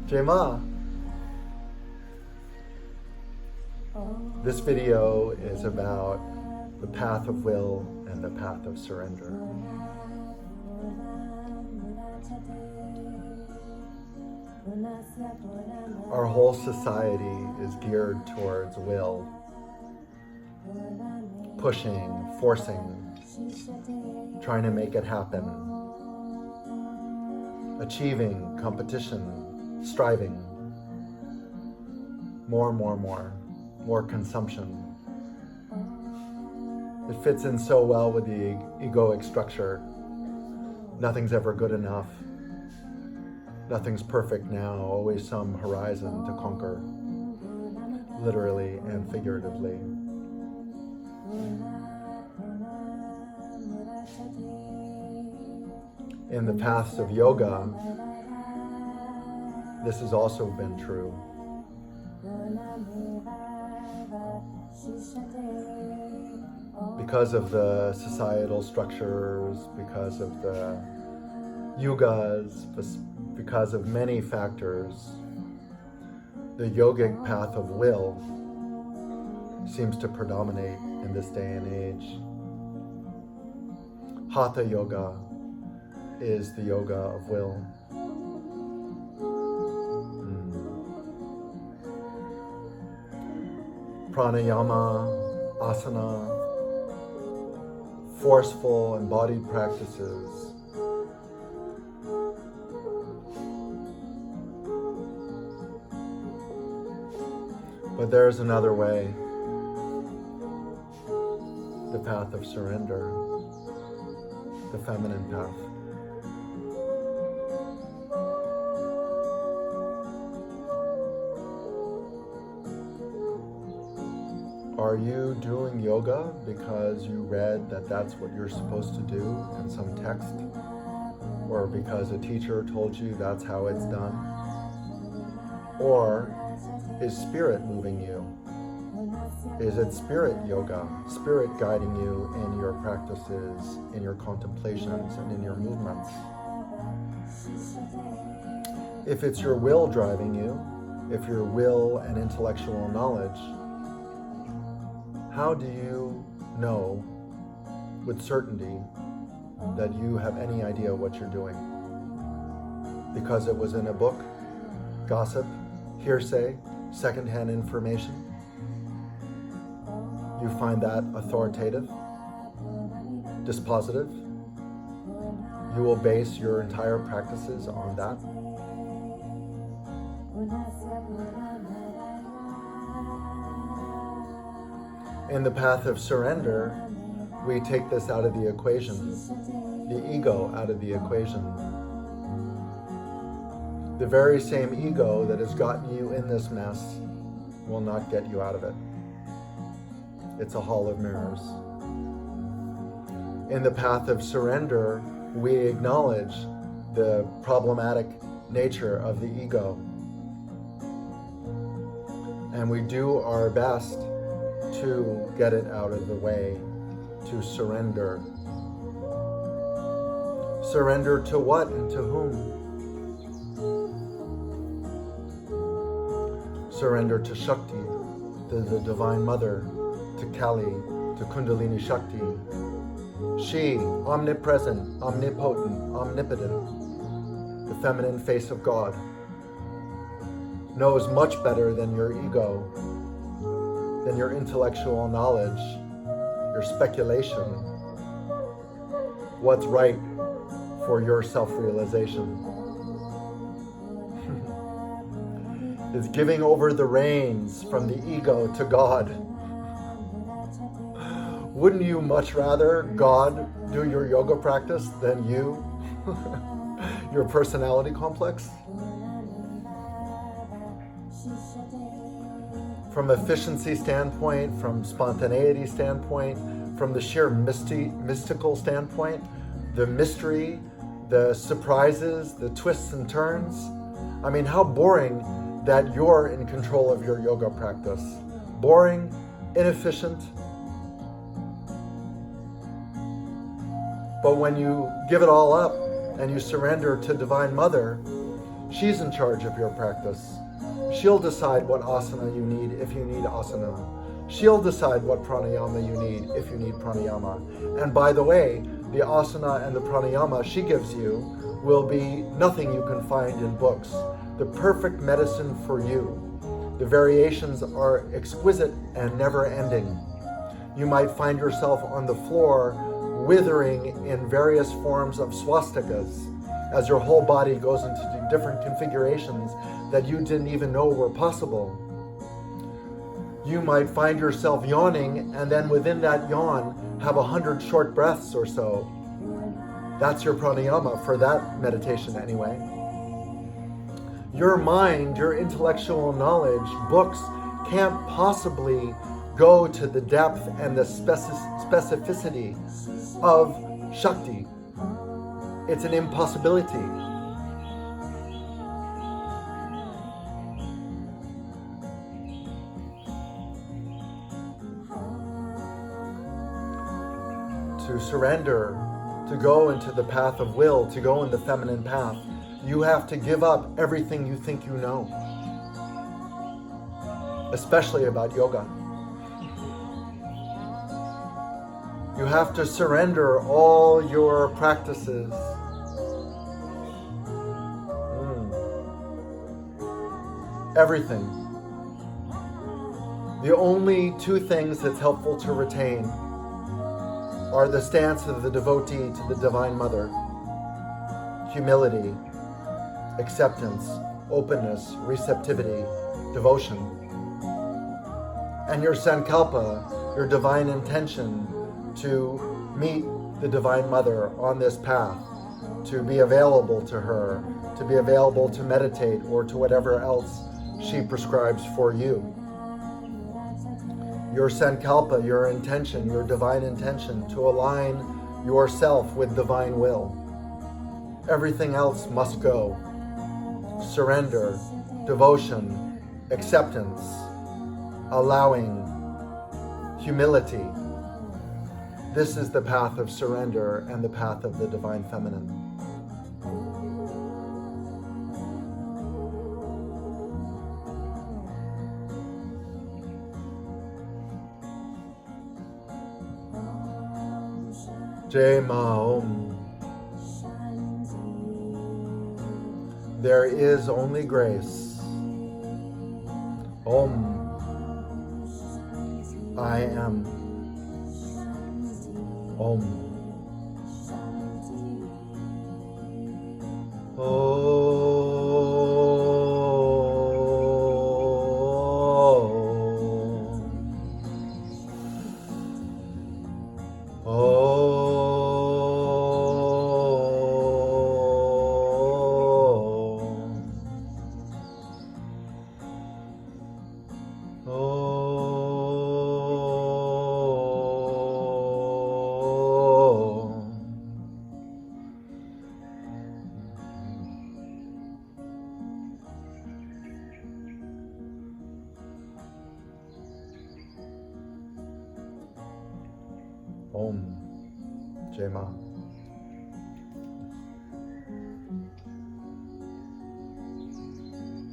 Jema. This video is about the path of will and the path of surrender. Our whole society is geared towards will, pushing, forcing, trying to make it happen, achieving, competition, striving, more consumption. It fits in so well with the egoic structure. Nothing's ever good enough. Nothing's perfect now, always some horizon to conquer, literally and figuratively. In the paths of yoga, this has also been true. Because of the societal structures, because of the yugas, because of many factors, the yogic path of will seems to predominate in this day and age. Hatha yoga is the yoga of will. Pranayama, asana, forceful embodied practices. But there's another way, the path of surrender, the feminine path. Are you doing yoga because you read that that's what you're supposed to do in some text? Or because a teacher told you that's how it's done? Or is spirit moving you? Is it spirit yoga, spirit guiding you in your practices, in your contemplations, and in your movements? If it's your will driving you, if your will and intellectual knowledge, how do you know with certainty that you have any idea what you're doing? Because it was in a book, gossip, hearsay, secondhand information? You find that authoritative, dispositive? You will base your entire practices on that? In the path of surrender, we take this out of the equation, the ego out of the equation. The very same ego that has gotten you in this mess will not get you out of it. It's a hall of mirrors. In the path of surrender, we acknowledge the problematic nature of the ego. And we do our best to get it out of the way, to surrender. Surrender to what and to whom? Surrender to Shakti, the Divine Mother, to Kali, to Kundalini Shakti. She, omnipresent, omnipotent, omnipotent, the feminine face of God, knows much better than your ego, than your intellectual knowledge, your speculation, what's right for your self-realization. Is giving over the reins from the ego to God. Wouldn't you much rather God do your yoga practice than you, your personality complex? From efficiency standpoint, from spontaneity standpoint, from the sheer mystical standpoint, the mystery, the surprises, the twists and turns. I mean, how boring that you're in control of your yoga practice. Boring, inefficient. But when you give it all up and you surrender to Divine Mother, She's in charge of your practice. She'll decide what asana you need if you need asana. She'll decide what pranayama you need if you need pranayama. And by the way, the asana and the pranayama she gives you will be nothing you can find in books. The perfect medicine for you. The variations are exquisite and never ending. You might find yourself on the floor withering in various forms of swastikas as your whole body goes into different configurations that you didn't even know were possible. You might find yourself yawning and then within that yawn have 100 short breaths or so. That's your pranayama for that meditation anyway. Your mind, your intellectual knowledge, books can't possibly go to the depth and the specificity of Shakti. It's an impossibility. To surrender, to go into the path of will, to go in the feminine path, you have to give up everything you think you know, especially about yoga. You have to surrender all your practices. Everything. The only two things that's helpful to retain are the stance of the devotee to the Divine Mother. Humility, acceptance, openness, receptivity, devotion. And your sankalpa, your divine intention to meet the Divine Mother on this path, to be available to her, to be available to meditate or to whatever else she prescribes for you. Your sankalpa, your intention, your divine intention to align yourself with divine will. Everything else must go. Surrender, devotion, acceptance, allowing, humility. This is the path of surrender and the path of the Divine Feminine. Jai Ma Om. There is only grace. Om. I am. Om. Om. Jai Ma.